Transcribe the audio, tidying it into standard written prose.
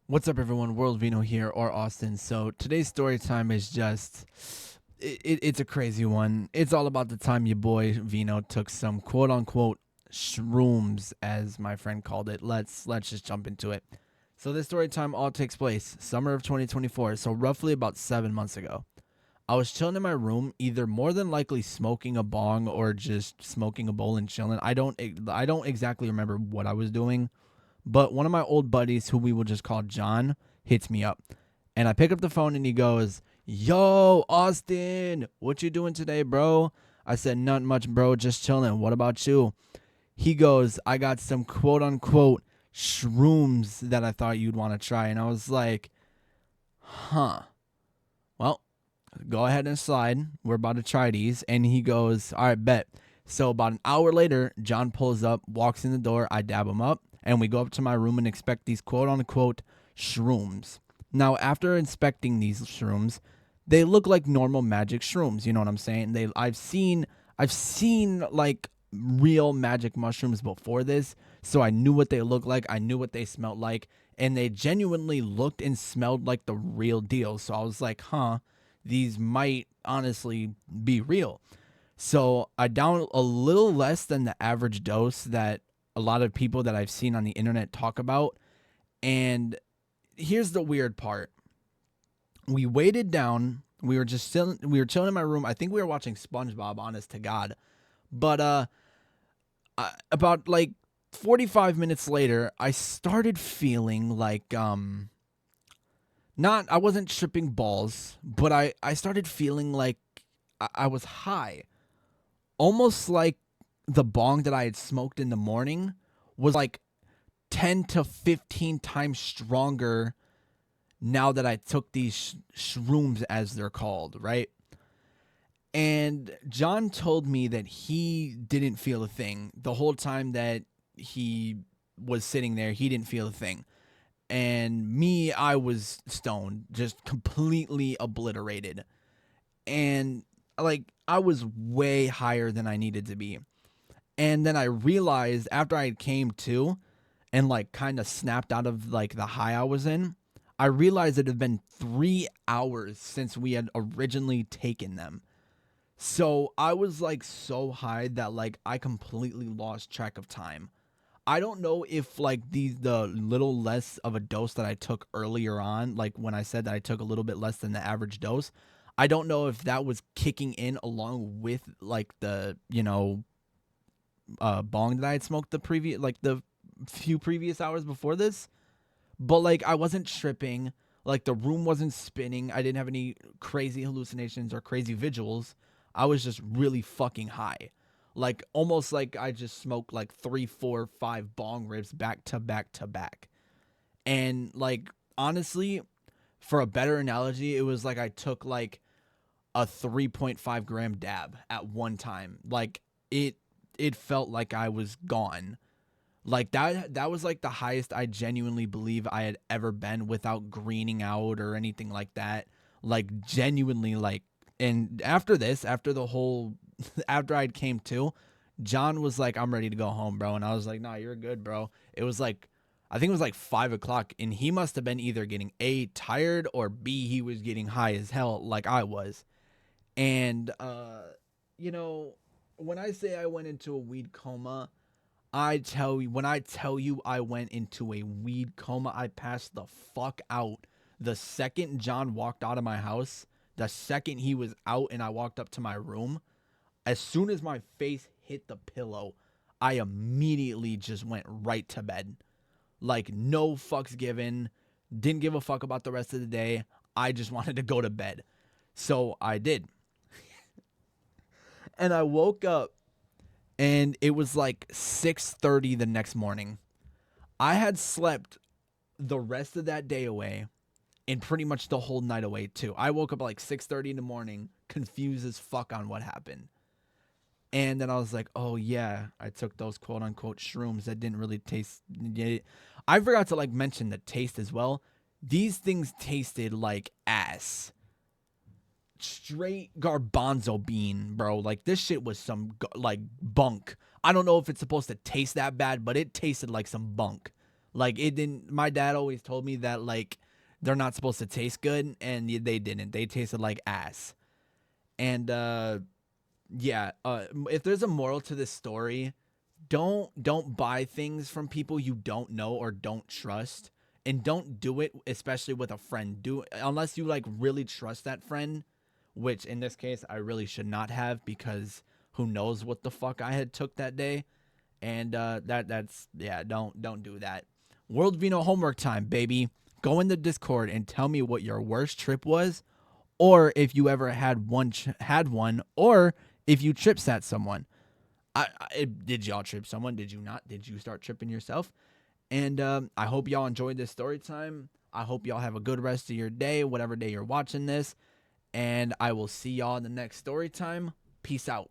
What's up, everyone? World Vino here, or Austin. So today's story time is just it's a crazy one. It's all about the time your boy Vino took some quote unquote shrooms, as my friend called it. Let's just jump into it. So this story time all takes place summer of 2024, so roughly about 7 months ago. I was chilling in my room, either more than likely smoking a bong or just smoking a bowl and chilling. I don't exactly remember what I was doing, but one of my old buddies, who we will just call John, hits me up. And I pick up the phone and he goes, "Yo, Austin, what you doing today, bro?" I said, "Not much, bro, just chilling. What about you?" He goes, "I got some quote unquote shrooms that I thought you'd want to try." And I was like, "Huh. Well, go ahead and slide. We're about to try these." And he goes, "All right, bet." So about an hour later, John pulls up, walks in the door. I dab him up, and we go up to my room and inspect these quote unquote shrooms. Now, after inspecting these shrooms, they look like normal magic shrooms. You know what I'm saying? I've seen like real magic mushrooms before this, so I knew what they looked like. I knew what they smelled like, and they genuinely looked and smelled like the real deal. So I was like, huh, these might honestly be real. So I down a little less than the average dose that a lot of people that I've seen on the internet talk about. And here's the weird part. We waited down. We were chilling in my room. I think we were watching SpongeBob, honest to God. But about like 45 minutes later, I started feeling like not I wasn't tripping balls, but I started feeling like I was high, almost like the bong that I had smoked in the morning was like 10 to 15 times stronger now that I took these shrooms, as they're called, right? And John told me that he didn't feel a thing the whole time that he was sitting there. He didn't feel a thing. And me, I was stoned, just completely obliterated. And like I was way higher than I needed to be. And then I realized after I came to and like kind of snapped out of like the high I was in, I realized it had been 3 hours since we had originally taken them. So I was like so high that like I completely lost track of time. I don't know if like the little less of a dose that I took earlier on, like when I said that I took a little bit less than the average dose, I don't know if that was kicking in along with like the bong that I had smoked the few previous hours before this. But like I wasn't tripping, like the room wasn't spinning. I didn't have any crazy hallucinations or crazy visuals. I was just really fucking high. Like almost like I just smoked like three, four, five bong rips back to back to back. And like honestly, for a better analogy, it was like I took like a 3.5 gram dab at one time. Like it it felt like I was gone. Like that was like the highest I genuinely believe I had ever been without greening out or anything like that. Like genuinely like, and after this, after the whole after I came to, John was like, "I'm ready to go home, bro." And I was like, "Nah, you're good, bro." It was like I think it was like 5 o'clock, and he must have been either getting A, tired, or B, he was getting high as hell like I was. And you know, when I say I went into a weed coma, when I tell you I went into a weed coma, I passed the fuck out. The second John walked out of my house, the second he was out and I walked up to my room, as soon as my face hit the pillow, I immediately just went right to bed. Like, no fucks given. Didn't give a fuck about the rest of the day. I just wanted to go to bed. So I did. And I woke up and it was like 6:30 the next morning. I had slept the rest of that day away and pretty much the whole night away too. I woke up at like 6:30 in the morning, confused as fuck on what happened. And then I was like, "Oh yeah, I took those quote unquote shrooms that didn't really taste." I forgot to like mention the taste as well. These things tasted like ass. Straight garbanzo bean, bro. Like this shit was some like bunk. I don't know if it's supposed to taste that bad, but it tasted like some bunk. Like it didn't. My dad always told me that like they're not supposed to taste good, and they didn't. They tasted like ass. And yeah, if there's a moral to this story, don't buy things from people you don't know or don't trust, and don't do it especially with a friend. Do unless you like really trust that friend, which in this case I really should not have, because who knows what the fuck I had took that day. And that's yeah, don't do that. World Vino homework time, baby. Go in the Discord and tell me what your worst trip was, or if you ever had one, or if you trip sat someone. Did y'all trip someone? Did you not? Did you start tripping yourself? And I hope y'all enjoyed this story time. I hope y'all have a good rest of your day, whatever day you're watching this. And I will see y'all in the next story time. Peace out.